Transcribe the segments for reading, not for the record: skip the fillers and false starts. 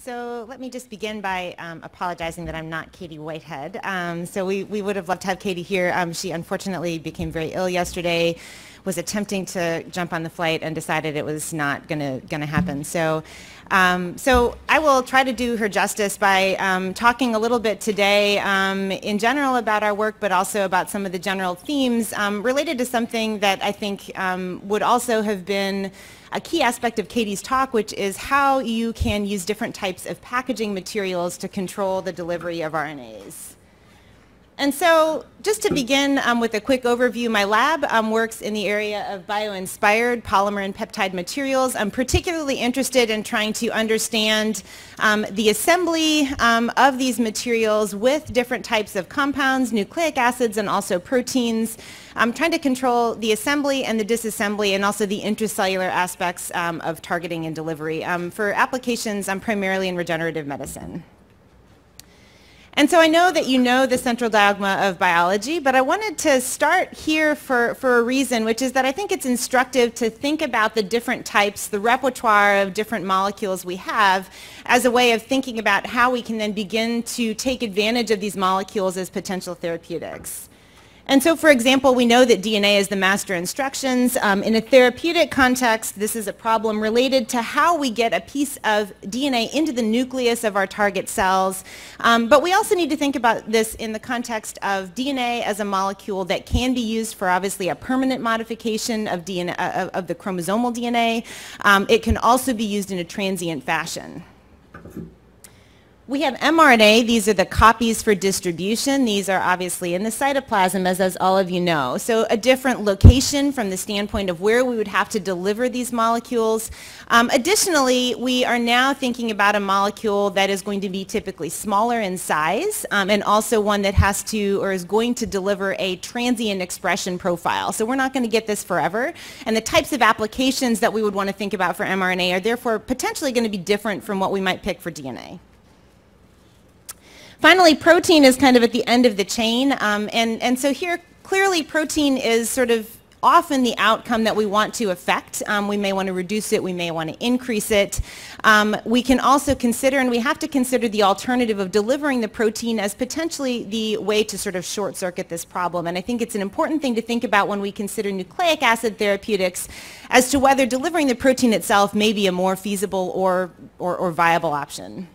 So let me just begin by apologizing that I'm not Kathryn Whitehead. So we would have loved to have Katie here. She unfortunately became very ill yesterday, was attempting to jump on the flight and decided it was not gonna happen. So I will try to do her justice by talking a little bit today in general about our work, but also about some of the general themes related to something that I think would also have been a key aspect of Katie's talk, which is how you can use different types of packaging materials to control the delivery of RNAs. And so just to begin with a quick overview, my lab works in the area of bio-inspired polymer and peptide materials. I'm particularly interested in trying to understand the assembly of these materials with different types of compounds, nucleic acids, and also proteins. I'm trying to control the assembly and the disassembly and also the intracellular aspects of targeting and delivery. For applications, I'm primarily in regenerative medicine. And so I know that you know the central dogma of biology, but I wanted to start here for a reason, which is that I think it's instructive to think about the different types, the repertoire of different molecules we have, as a way of thinking about how we can then begin to take advantage of these molecules as potential therapeutics. And so, for example, we know that DNA is the master instructions. In a therapeutic context, this is a problem related to how we get a piece of DNA into the nucleus of our target cells. But we also need to think about this in the context of DNA as a molecule that can be used for obviously a permanent modification of DNA, of the chromosomal DNA. It can also be used in a transient fashion. We have mRNA. These are the copies for distribution. These are obviously in the cytoplasm, as all of you know. So a different location from the standpoint of where we would have to deliver these molecules. Additionally, we are now thinking about a molecule that is going to be typically smaller in size and also one that has to or is going to deliver a transient expression profile. So we're not going to get this forever. And the types of applications that we would want to think about for mRNA are therefore potentially going to be different from what we might pick for DNA. Finally, protein is kind of at the end of the chain, and so here clearly protein is sort of often the outcome that we want to affect. We may want to reduce it, we may want to increase it. We can also consider, and we have to consider, the alternative of delivering the protein as potentially the way to sort of short circuit this problem. And I think it's an important thing to think about when we consider nucleic acid therapeutics as to whether delivering the protein itself may be a more feasible or viable option.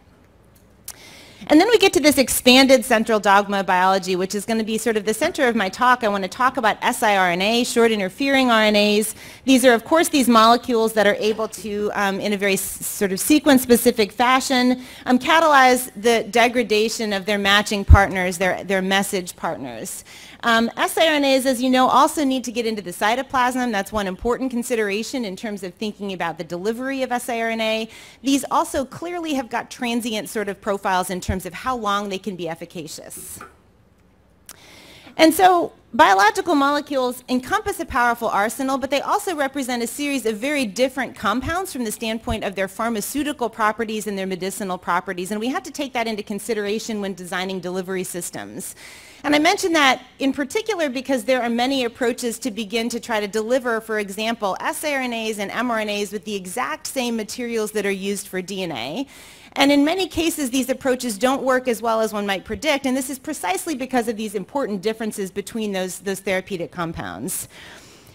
And then we get to this expanded central dogma of biology, which is going to be sort of the center of my talk. I want to talk about siRNA, short interfering RNAs. These are, of course, these molecules that are able to, in a very sort of sequence-specific fashion, catalyze the degradation of their matching partners, their message partners. siRNAs, as you know, also need to get into the cytoplasm. That's one important consideration in terms of thinking about the delivery of siRNA. These also clearly have got transient sort of profiles in terms of how long they can be efficacious. And so biological molecules encompass a powerful arsenal, but they also represent a series of very different compounds from the standpoint of their pharmaceutical properties and their medicinal properties. And we have to take that into consideration when designing delivery systems. And I mention that in particular because there are many approaches to begin to try to deliver, for example, siRNAs and mRNAs with the exact same materials that are used for DNA. And in many cases, these approaches don't work as well as one might predict, and this is precisely because of these important differences between those therapeutic compounds.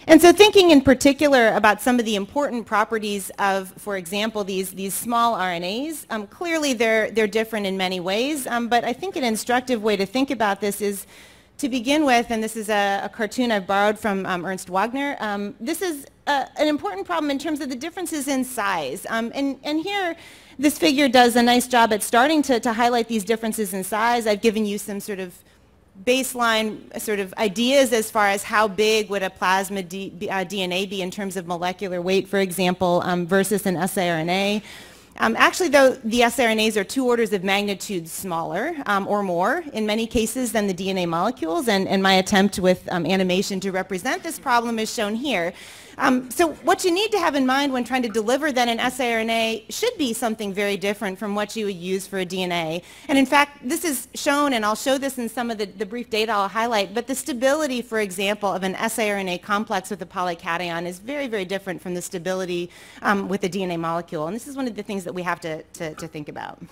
And so thinking in particular about some of the important properties of, for example, these small RNAs, clearly they're different in many ways, but I think an instructive way to think about this is to begin with, and this is a cartoon I've borrowed from Ernst Wagner, this is an important problem in terms of the differences in size. And here, this figure does a nice job at starting to highlight these differences in size. I've given you some sort of baseline sort of ideas as far as how big would a plasmid DNA be in terms of molecular weight, for example, versus an siRNA. Actually, though, the siRNAs are 2 orders of magnitude smaller or more in many cases than the DNA molecules, and my attempt with animation to represent this problem is shown here. So what you need to have in mind when trying to deliver then an siRNA should be something very different from what you would use for a DNA. And in fact, this is shown, and I'll show this in some of the brief data I'll highlight, but the stability, for example, of an siRNA complex with a polycation is very, very different from the stability with a DNA molecule. And this is one of the things that we have to think about.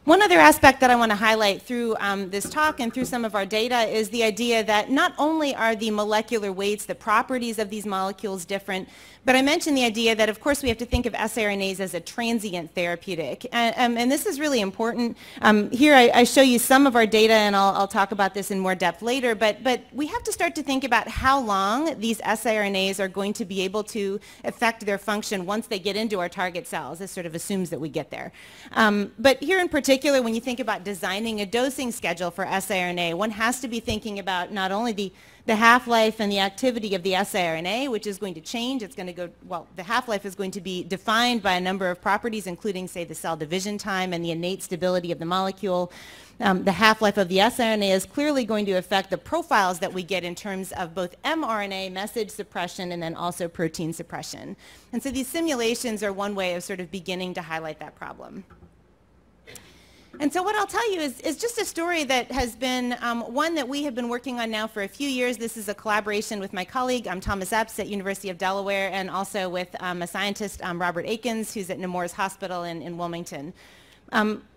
One other aspect that I want to highlight through this talk and through some of our data is the idea that not only are the molecular weights, the properties of these molecules different, but I mentioned the idea that, of course, we have to think of siRNAs as a transient therapeutic. And this is really important. Here I show you some of our data, and I'll talk about this in more depth later, but we have to start to think about how long these siRNAs are going to be able to affect their function once they get into our target cells. This sort of assumes that we get there. But here in particular, when you think about designing a dosing schedule for siRNA, one has to be thinking about not only the half-life and the activity of the siRNA, which is going to change. It's going to go, well, the half-life is going to be defined by a number of properties, including, say, the cell division time and the innate stability of the molecule. The half-life of the siRNA is clearly going to affect the profiles that we get in terms of both mRNA message suppression and then also protein suppression. And so these simulations are one way of sort of beginning to highlight that problem. And so what I'll tell you is just a story that has been one that we have been working on now for a few years. This is a collaboration with my colleague, Thomas Epps at University of Delaware, and also with a scientist, Robert Akins, who's at Nemours Hospital in Wilmington.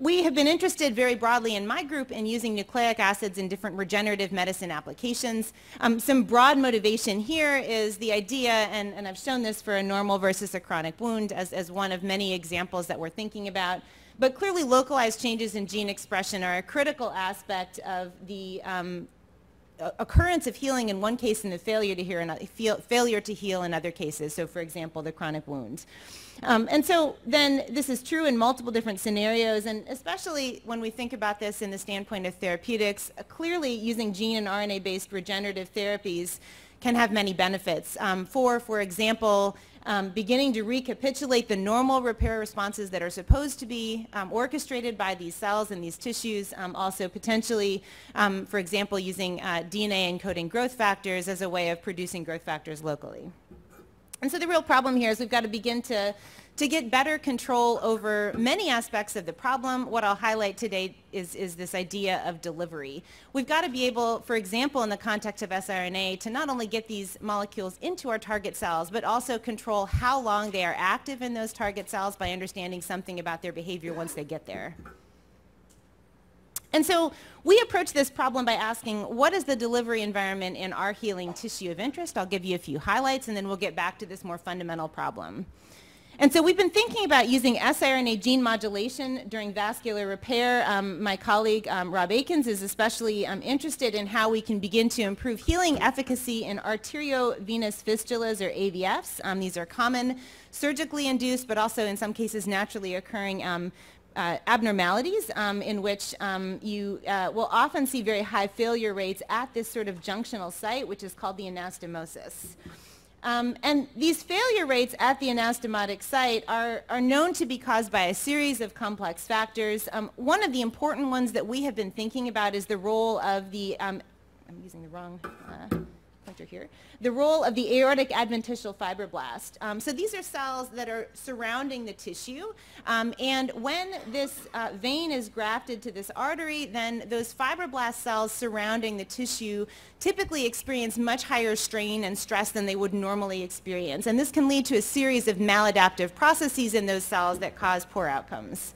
We have been interested very broadly in my group in using nucleic acids in different regenerative medicine applications. Some broad motivation here is the idea, and I've shown this for a normal versus a chronic wound as one of many examples that we're thinking about. But clearly localized changes in gene expression are a critical aspect of the occurrence of healing in one case and the failure to heal in other cases. So for example, the chronic wound. And so then this is true in multiple different scenarios, and especially when we think about this in the standpoint of therapeutics, clearly using gene and RNA-based regenerative therapies can have many benefits. For example, beginning to recapitulate the normal repair responses that are supposed to be orchestrated by these cells and these tissues, also potentially, for example, using DNA encoding growth factors as a way of producing growth factors locally. And so the real problem here is we've got to begin to get better control over many aspects of the problem. What I'll highlight today is this idea of delivery. We've got to be able, for example, in the context of siRNA, to not only get these molecules into our target cells, but also control how long they are active in those target cells by understanding something about their behavior once they get there. And so we approach this problem by asking, what is the delivery environment in our healing tissue of interest? I'll give you a few highlights, and then we'll get back to this more fundamental problem. And so we've been thinking about using siRNA gene modulation during vascular repair. My colleague, Rob Akins, is especially interested in how we can begin to improve healing efficacy in arteriovenous fistulas, or AVFs. These are common surgically induced, but also in some cases naturally occurring abnormalities in which you will often see very high failure rates at this sort of junctional site, which is called the anastomosis. And these failure rates at the anastomotic site are known to be caused by a series of complex factors. One of the important ones that we have been thinking about is the role of the, I'm using the wrong pointer here, the role of the aortic adventitial fibroblast. So these are cells that are surrounding the tissue, and when this vein is grafted to this artery, then those fibroblast cells surrounding the tissue typically experience much higher strain and stress than they would normally experience. And this can lead to a series of maladaptive processes in those cells that cause poor outcomes.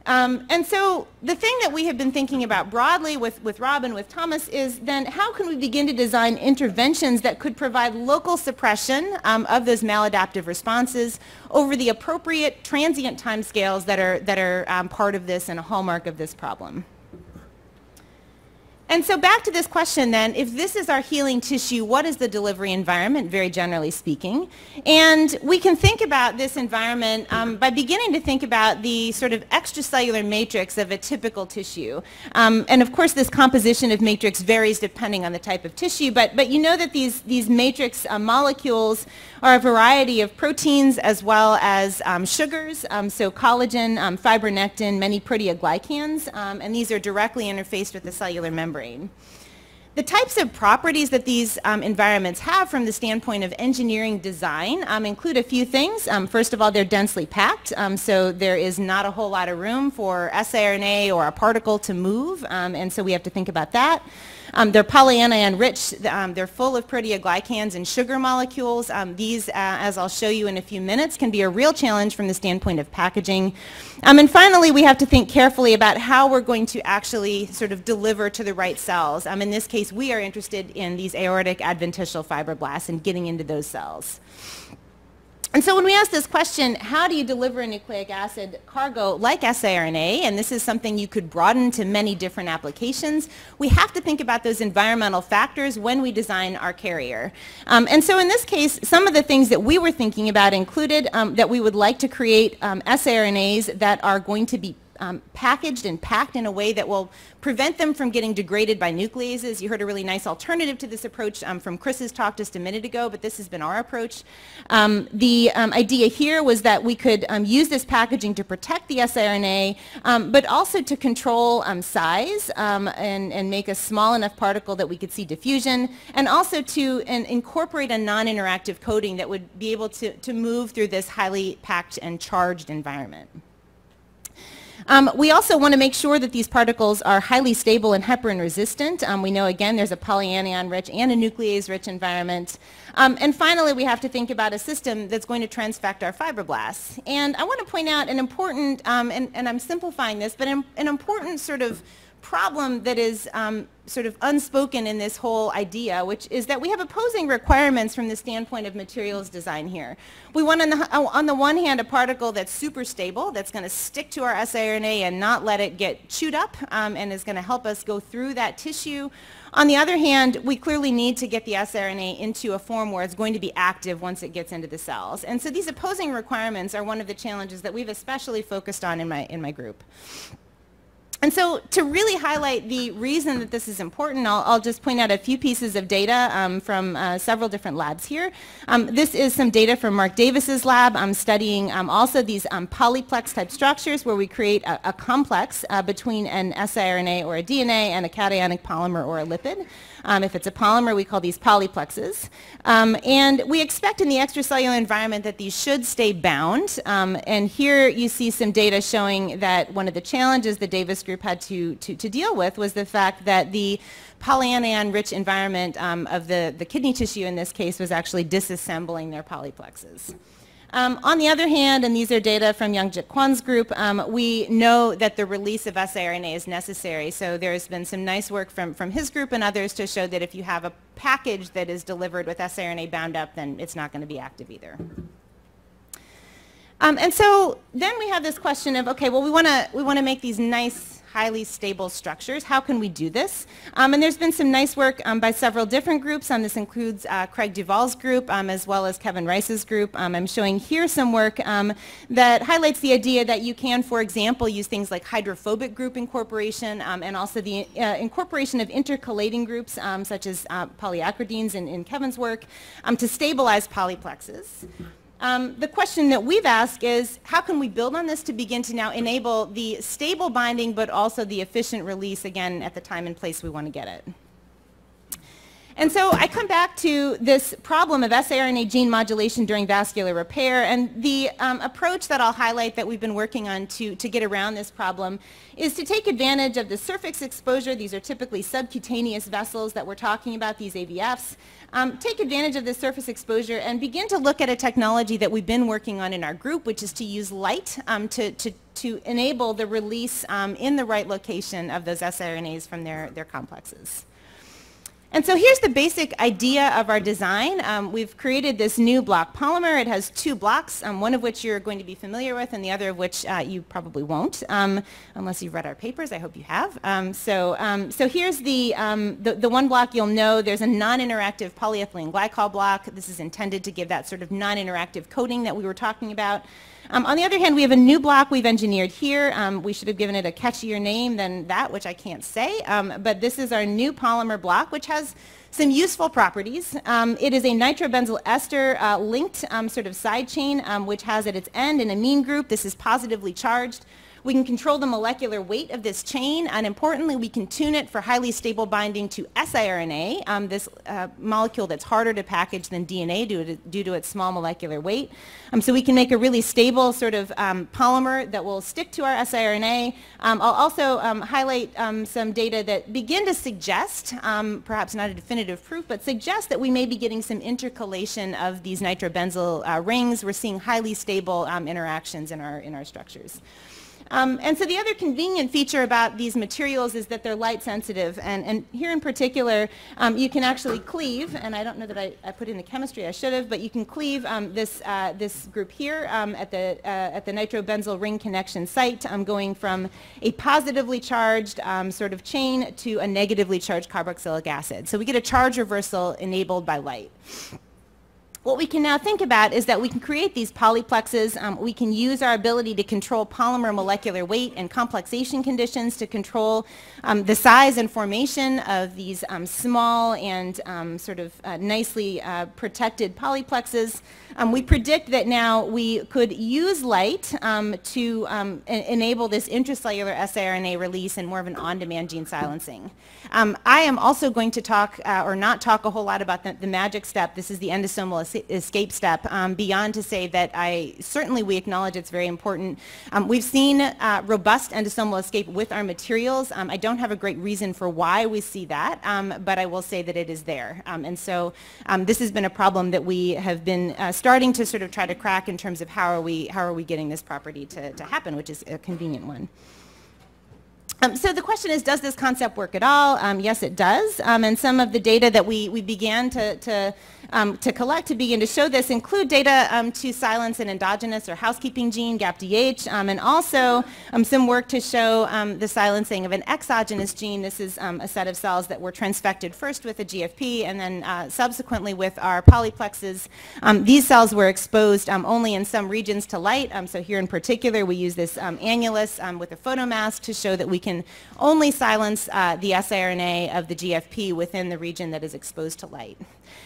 And so the thing that we have been thinking about broadly with Rob and with Thomas is then how can we begin to design interventions that could provide local suppression of those maladaptive responses over the appropriate transient timescales that are part of this and a hallmark of this problem. And so back to this question then, if this is our healing tissue, what is the delivery environment, very generally speaking? And we can think about this environment by beginning to think about the sort of extracellular matrix of a typical tissue. And of course this composition of matrix varies depending on the type of tissue, but you know that these matrix molecules are a variety of proteins as well as sugars, so collagen, fibronectin, many proteoglycans, and these are directly interfaced with the cellular membrane. The types of properties that these environments have from the standpoint of engineering design include a few things. First of all, they're densely packed, so there is not a whole lot of room for siRNA or a particle to move, and so we have to think about that. They're polyanion rich. They're full of proteoglycans and sugar molecules. These, as I'll show you in a few minutes, can be a real challenge from the standpoint of packaging. And finally, we have to think carefully about how we're going to actually sort of deliver to the right cells. In this case, we are interested in these aortic adventitial fibroblasts and getting into those cells. And so when we ask this question, how do you deliver a nucleic acid cargo like siRNA, and this is something you could broaden to many different applications, we have to think about those environmental factors when we design our carrier. And so in this case, some of the things that we were thinking about included that we would like to create siRNAs that are going to be packaged and packed in a way that will prevent them from getting degraded by nucleases. You heard a really nice alternative to this approach from Chris's talk just a minute ago, but this has been our approach. The idea here was that we could use this packaging to protect the siRNA, but also to control size and make a small enough particle that we could see diffusion, and also to incorporate a non-interactive coating that would be able to move through this highly packed and charged environment. We also want to make sure that these particles are highly stable and heparin resistant. We know, again, there's a polyanion rich and a nuclease rich environment. And finally, we have to think about a system that's going to transfect our fibroblasts. And I want to point out an important, and I'm simplifying this, but an important sort of problem that is sort of unspoken in this whole idea, which is that we have opposing requirements from the standpoint of materials design here. We want on the one hand a particle that's super stable, that's going to stick to our siRNA and not let it get chewed up, and is going to help us go through that tissue. On the other hand, we clearly need to get the siRNA into a form where it's going to be active once it gets into the cells. And so these opposing requirements are one of the challenges that we've especially focused on in my group. And so to really highlight the reason that this is important, I'll just point out a few pieces of data from several different labs here. This is some data from Mark Davis's lab. I'm studying also these polyplex type structures where we create a complex between an siRNA or a DNA and a cationic polymer or a lipid. If it's a polymer, we call these polyplexes. And we expect in the extracellular environment that these should stay bound. And here you see some data showing that one of the challenges the Davis group had to deal with was the fact that the polyanion-rich environment of the kidney tissue in this case was actually disassembling their polyplexes. On the other hand, and these are data from Young-Jit Kwan's group, we know that the release of siRNA is necessary. So there's been some nice work from his group and others to show that if you have a package that is delivered with siRNA bound up, then it's not going to be active either. And so then we have this question of, okay, well, we want to make these nice, highly stable structures. How can we do this? And there's been some nice work by several different groups. This includes Craig Duvall's group as well as Kevin Rice's group. I'm showing here some work that highlights the idea that you can, for example, use things like hydrophobic group incorporation and also the incorporation of intercalating groups such as polyacridines in Kevin's work to stabilize polyplexes. The question that we've asked is, how can we build on this to begin to now enable the stable binding but also the efficient release, again, at the time and place we want to get it? And so I come back to this problem of siRNA gene modulation during vascular repair, and the approach that I'll highlight that we've been working on to get around this problem is to take advantage of the surface exposure. These are typically subcutaneous vessels that we're talking about, these AVFs. Take advantage of this surface exposure and begin to look at a technology that we've been working on in our group, which is to use light to enable the release in the right location of those siRNAs from their complexes. And so here's the basic idea of our design. We've created this new block polymer. It has two blocks, one of which you're going to be familiar with and the other of which you probably won't, unless you've read our papers. I hope you have. So here's the one block you'll know. There's a non-interactive polyethylene glycol block. This is intended to give that sort of non-interactive coating that we were talking about. On the other hand, we have a new block we've engineered here. We should have given it a catchier name than that, which I can't say. But this is our new polymer block, which has some useful properties. It is a nitrobenzyl ester linked sort of side chain, which has at its end an amine group. This is positively charged. We can control the molecular weight of this chain, and importantly, we can tune it for highly stable binding to siRNA, this molecule that's harder to package than DNA due to its small molecular weight. So we can make a really stable sort of polymer that will stick to our siRNA. I'll also highlight some data that begin to suggest, perhaps not a definitive proof, but suggest that we may be getting some intercalation of these nitrobenzyl rings. We're seeing highly stable interactions in our structures. And so the other convenient feature about these materials is that they're light sensitive, and here in particular you can actually cleave, and I don't know that I put in the chemistry, I should have, but you can cleave this group here at the nitrobenzyl ring connection site, going from a positively charged sort of chain to a negatively charged carboxylic acid. So we get a charge reversal enabled by light. What we can now think about is that we can create these polyplexes. We can use our ability to control polymer molecular weight and complexation conditions to control the size and formation of these small and sort of nicely protected polyplexes. We predict that now we could use light to enable this intracellular siRNA release and more of an on-demand gene silencing. I am also going to talk or not talk a whole lot about the magic step. This is the endosomal escape step, beyond to say that we acknowledge it's very important. We've seen robust endosomal escape with our materials. I don't have a great reason for why we see that, but I will say that it is there. And so this has been a problem that we have been starting to sort of try to crack in terms of how are we getting this property to happen, which is a convenient one. So the question is, does this concept work at all? Yes, it does. And some of the data that we began to collect to begin to show this include data to silence an endogenous or housekeeping gene, GAPDH, and also some work to show the silencing of an exogenous gene. This is a set of cells that were transfected first with a GFP and then subsequently with our polyplexes. These cells were exposed only in some regions to light. So here in particular, we use this annulus with a photomask to show that we can only silence the siRNA of the GFP within the region that is exposed to light.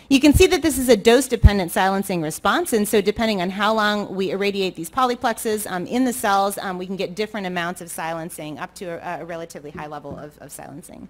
You can see that this is a dose-dependent silencing response, and so depending on how long we irradiate these polyplexes in the cells, we can get different amounts of silencing up to a relatively high level of silencing.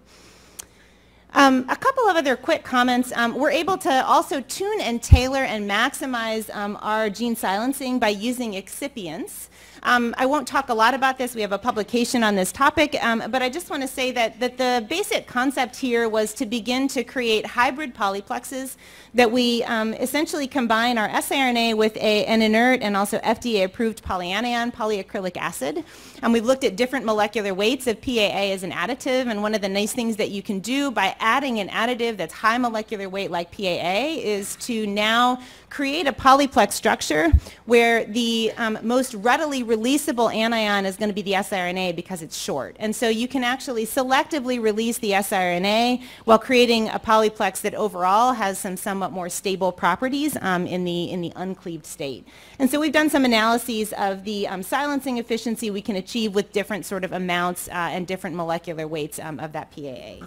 A couple of other quick comments. We're able to also tune and tailor and maximize our gene silencing by using excipients. I won't talk a lot about this. We have a publication on this topic, but I just want to say that the basic concept here was to begin to create hybrid polyplexes that we essentially combine our siRNA with an inert and also FDA-approved polyanion, polyacrylic acid. And we've looked at different molecular weights of PAA as an additive, and one of the nice things that you can do by adding an additive that's high molecular weight like PAA is to now create a polyplex structure where the most readily releasable anion is going to be the siRNA because it's short. And so you can actually selectively release the siRNA while creating a polyplex that overall has some somewhat more stable properties in the uncleaved state. And so we've done some analyses of the silencing efficiency we can achieve with different sort of amounts and different molecular weights of that PAA.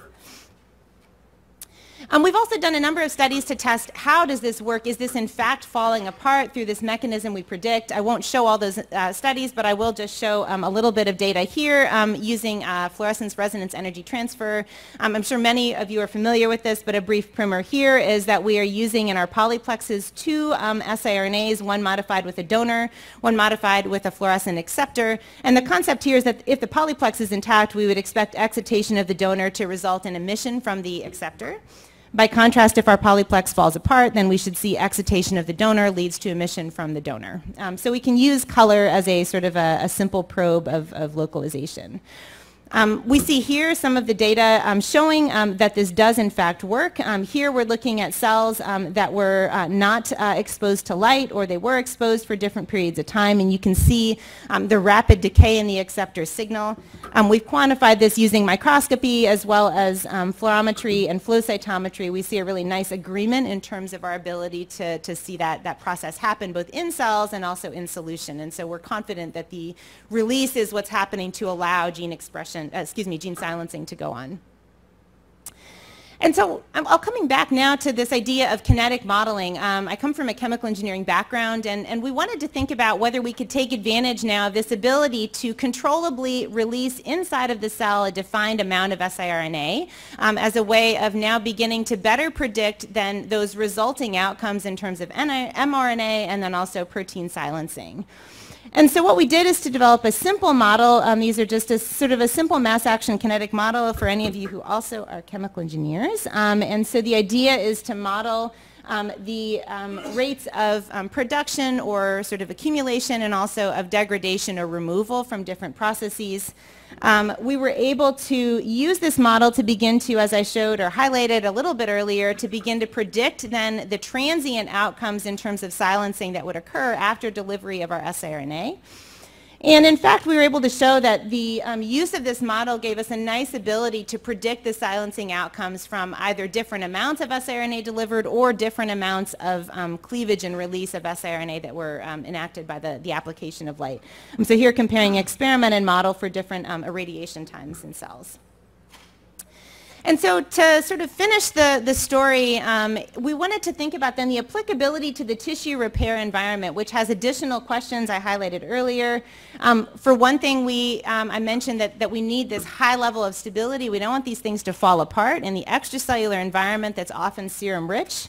We've also done a number of studies to test how does this work. Is this in fact falling apart through this mechanism we predict? I won't show all those studies, but I will just show a little bit of data here using fluorescence resonance energy transfer. I'm sure many of you are familiar with this, but a brief primer here is that we are using in our polyplexes two siRNAs, one modified with a donor, one modified with a fluorescent acceptor. And the concept here is that if the polyplex is intact, we would expect excitation of the donor to result in emission from the acceptor. By contrast, if our polyplex falls apart, then we should see excitation of the donor leads to emission from the donor. So we can use color as a sort of a simple probe of localization. We see here some of the data showing that this does in fact work. Here we're looking at cells that were not exposed to light, or they were exposed for different periods of time, and you can see the rapid decay in the acceptor signal. We've quantified this using microscopy as well as fluorometry and flow cytometry. We see a really nice agreement in terms of our ability to see that process happen both in cells and also in solution. And so we're confident that the release is what's happening to allow gene expression, gene silencing to go on. And so I'll coming back now to this idea of kinetic modeling. I come from a chemical engineering background, and we wanted to think about whether we could take advantage now of this ability to controllably release inside of the cell a defined amount of siRNA as a way of now beginning to better predict then those resulting outcomes in terms of mRNA and then also protein silencing. And so what we did is to develop a simple model. These are just a sort of a simple mass action kinetic model for any of you who also are chemical engineers. And so the idea is to model the rates of production or sort of accumulation and also of degradation or removal from different processes. We were able to use this model to begin to, as I showed or highlighted a little bit earlier, to begin to predict then the transient outcomes in terms of silencing that would occur after delivery of our siRNA. And in fact, we were able to show that the use of this model gave us a nice ability to predict the silencing outcomes from either different amounts of siRNA delivered or different amounts of cleavage and release of siRNA that were enacted by the application of light. So here comparing experiment and model for different irradiation times in cells. And so to sort of finish the story, we wanted to think about then the applicability to the tissue repair environment, which has additional questions I highlighted earlier. For one thing, I mentioned that we need this high level of stability. We don't want these things to fall apart in the extracellular environment that's often serum rich.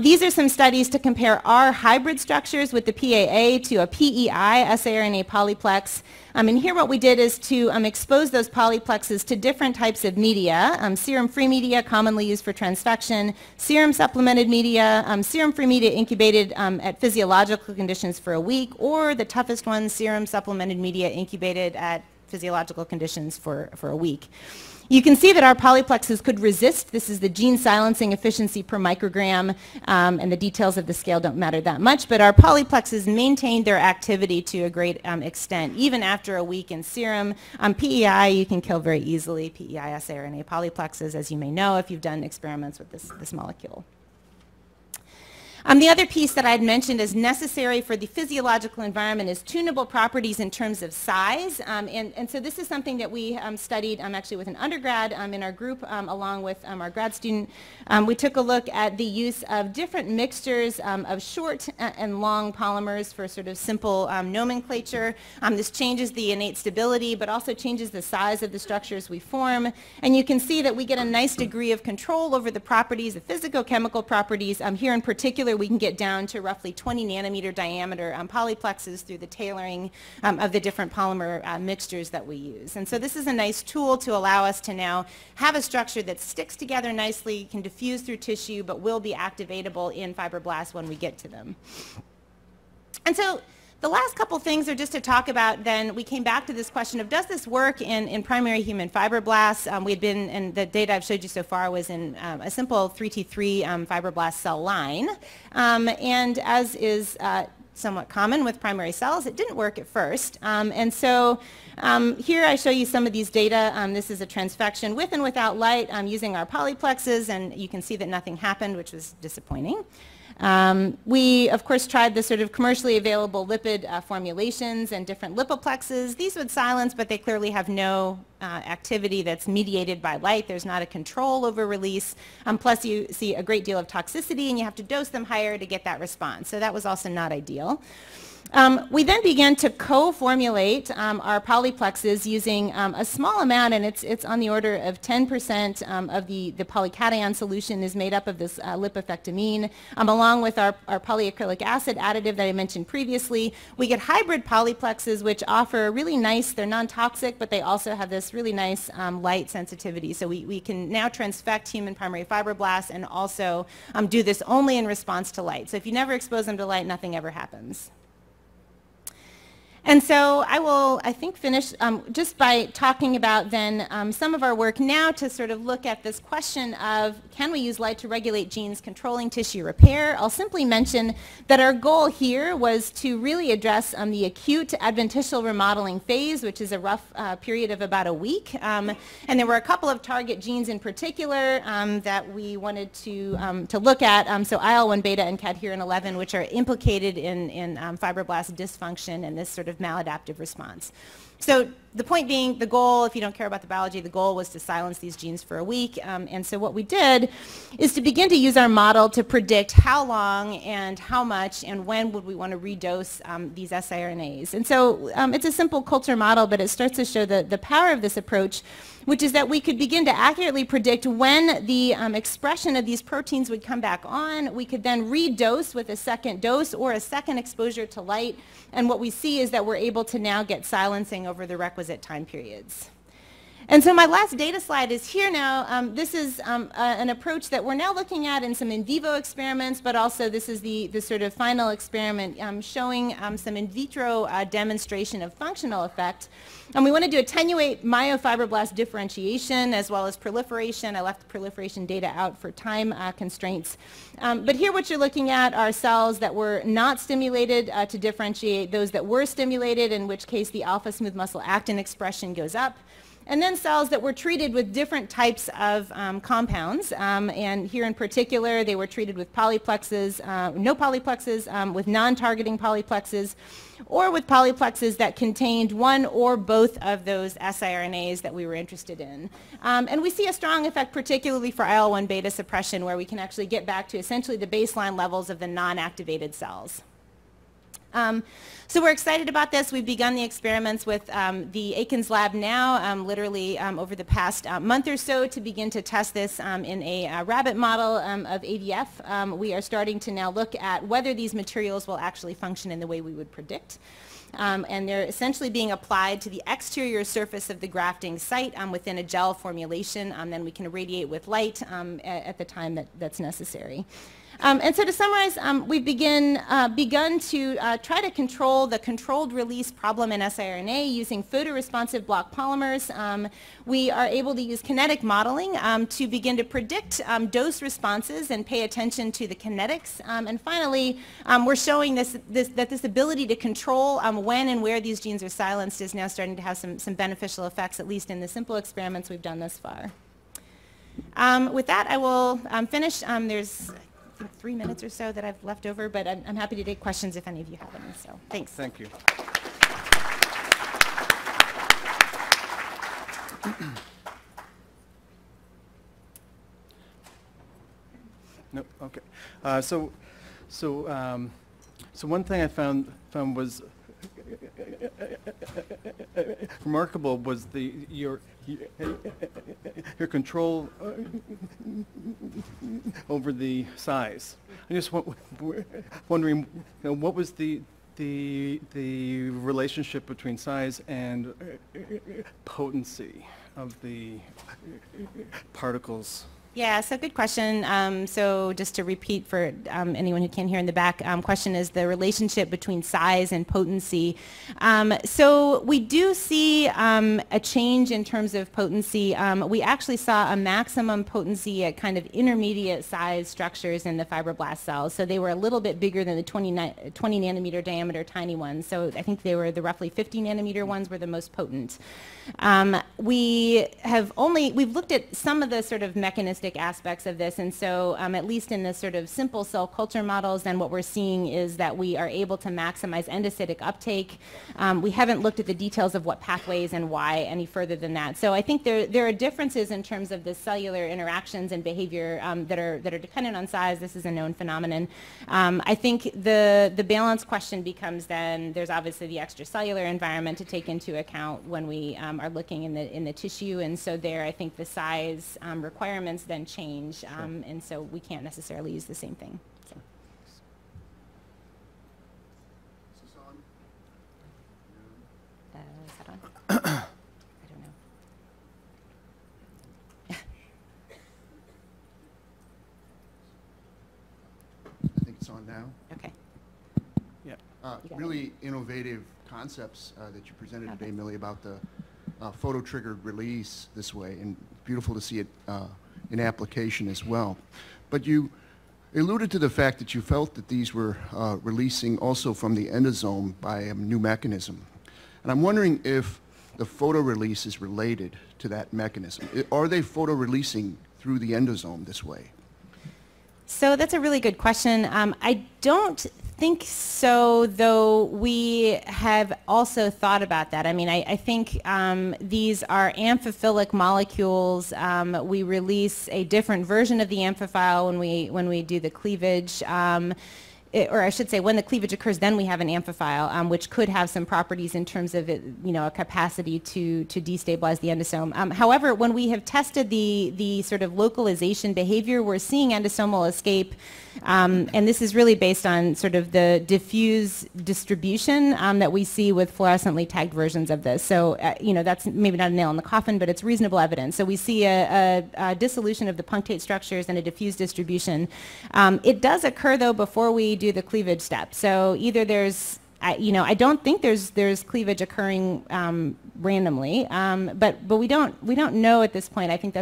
These are some studies to compare our hybrid structures with the PAA to a PEI siRNA polyplex. And here what we did is to expose those polyplexes to different types of media, serum-free media commonly used for transfection, serum-supplemented media, serum-free media incubated at physiological conditions for a week, or the toughest one, serum-supplemented media incubated at physiological conditions for a week. You can see that our polyplexes could resist. This is the gene silencing efficiency per microgram, and the details of the scale don't matter that much, but our polyplexes maintained their activity to a great extent, even after a week in serum. PEI you can kill very easily, PEI siRNA polyplexes, as you may know if you've done experiments with this molecule. The other piece that I had mentioned as necessary for the physiological environment is tunable properties in terms of size. And so this is something that we studied actually with an undergrad in our group along with our grad student. We took a look at the use of different mixtures of short and long polymers for sort of simple nomenclature. This changes the innate stability but also changes the size of the structures we form. And you can see that we get a nice degree of control over the properties, the physicochemical properties. Here in particular, we can get down to roughly 20 nanometer diameter polyplexes through the tailoring of the different polymer mixtures that we use. And so this is a nice tool to allow us to now have a structure that sticks together nicely, can diffuse through tissue, but will be activatable in fibroblasts when we get to them. And so the last couple things are just to talk about then, we came back to this question of does this work in primary human fibroblasts? We had been, and the data I've showed you so far was in a simple 3T3 fibroblast cell line. And as is somewhat common with primary cells, it didn't work at first. And so here I show you some of these data. This is a transfection with and without light using our polyplexes, and you can see that nothing happened, which was disappointing. We, of course, tried the sort of commercially available lipid formulations and different lipoplexes. These would silence, but they clearly have no activity that's mediated by light. There's not a control over release. Plus, you see a great deal of toxicity, and you have to dose them higher to get that response. So that was also not ideal. We then began to co-formulate our polyplexes using a small amount, and it's on the order of 10% of the polycation solution is made up of this lipofectamine, along with our polyacrylic acid additive that I mentioned previously. We get hybrid polyplexes, which offer really nice, they're non-toxic, but they also have this really nice light sensitivity. So we can now transfect human primary fibroblasts and also do this only in response to light. So if you never expose them to light, nothing ever happens. And so I will, I think, finish just by talking about then some of our work now to sort of look at this question of can we use light to regulate genes controlling tissue repair? I'll simply mention that our goal here was to really address the acute adventitial remodeling phase, which is a rough period of about a week. And there were a couple of target genes in particular that we wanted to look at. So IL-1 beta and cadherin 11, which are implicated in fibroblast dysfunction and this sort of maladaptive response. So the point being, the goal, if you don't care about the biology, the goal was to silence these genes for a week. And so what we did is to begin to use our model to predict how long and how much and when would we want to redose these siRNAs. And so it's a simple culture model, but it starts to show the power of this approach, which is that we could begin to accurately predict when the expression of these proteins would come back on. We could then redose with a second dose or a second exposure to light. And what we see is that we're able to now get silencing over the requisite time periods. And so my last data slide is here now. This is an approach that we're now looking at in some in vivo experiments, but also this is the sort of final experiment showing some in vitro demonstration of functional effect. And we wanted to attenuate myofibroblast differentiation as well as proliferation. I left the proliferation data out for time constraints. But here what you're looking at are cells that were not stimulated to differentiate, those that were stimulated, in which case the alpha smooth muscle actin expression goes up. And then cells that were treated with different types of compounds. And here in particular, they were treated with polyplexes, no polyplexes, with non-targeting polyplexes, or with polyplexes that contained one or both of those siRNAs that we were interested in. And we see a strong effect, particularly for IL-1 beta suppression, where we can actually get back to essentially the baseline levels of the non-activated cells. So we're excited about this. We've begun the experiments with the Aikens lab now, literally over the past month or so, to begin to test this in a rabbit model of AVF. We are starting to now look at whether these materials will actually function in the way we would predict. And they're essentially being applied to the exterior surface of the grafting site within a gel formulation. Then we can irradiate with light at the time that's necessary. And so to summarize, we've begun to try to control the controlled release problem in siRNA using photoresponsive block polymers. We are able to use kinetic modeling to begin to predict dose responses and pay attention to the kinetics. And finally, we're showing that this ability to control when and where these genes are silenced is now starting to have some beneficial effects, at least in the simple experiments we've done thus far. With that, I will finish. There's 3 minutes or so that I've left over, but I'm happy to take questions if any of you have any. So thanks. Thank you. No, okay. So one thing I found was remarkable was your control over the size. I'm just wondering, what was the relationship between size and potency of the particles? Yeah, so good question. So just to repeat for anyone who can't hear in the back, question is the relationship between size and potency. So we do see a change in terms of potency. We actually saw a maximum potency at kind of intermediate size structures in the fibroblast cells. So they were a little bit bigger than the 20 nanometer diameter tiny ones. So I think they were the roughly 50 nanometer ones were the most potent. We've looked at some of the sort of mechanistic aspects of this, and so at least in the sort of simple cell culture models, then what we're seeing is that we are able to maximize endocytic uptake. We haven't looked at the details of what pathways and why any further than that. So I think there are differences in terms of the cellular interactions and behavior that are dependent on size. This is a known phenomenon. I think the balance question becomes then there's obviously the extracellular environment to take into account when we are looking in the tissue, and so there I think the size requirements then change, sure. And so we can't necessarily use the same thing. So. Is this on? Is that on? I don't know. I think it's on now. Okay. Yeah. Really innovative concepts that you presented today, Millie, about the photo-triggered release this way, and beautiful to see it in application as well. But you alluded to the fact that you felt that these were releasing also from the endosome by a new mechanism. And I'm wondering if the photo release is related to that mechanism. Are they photo releasing through the endosome this way? So that's a really good question. I don't think so, though we have also thought about that. I mean, I think these are amphiphilic molecules. We release a different version of the amphiphyl when we do the cleavage. Or I should say, when the cleavage occurs, then we have an amphiphyl, which could have some properties in terms of it, a capacity to destabilize the endosome. However, when we have tested the sort of localization behavior, we're seeing endosomal escape, and this is really based on sort of the diffuse distribution that we see with fluorescently tagged versions of this. So, that's maybe not a nail in the coffin, but it's reasonable evidence. So we see a dissolution of the punctate structures and a diffuse distribution. It does occur, though, before we do the cleavage step. So either there's, I don't think there's cleavage occurring randomly, but we don't know at this point. I think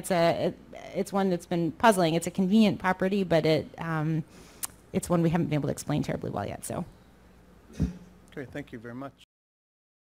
it's one that's been puzzling. It's a convenient property, but it's one we haven't been able to explain terribly well yet. So. Great, thank you very much.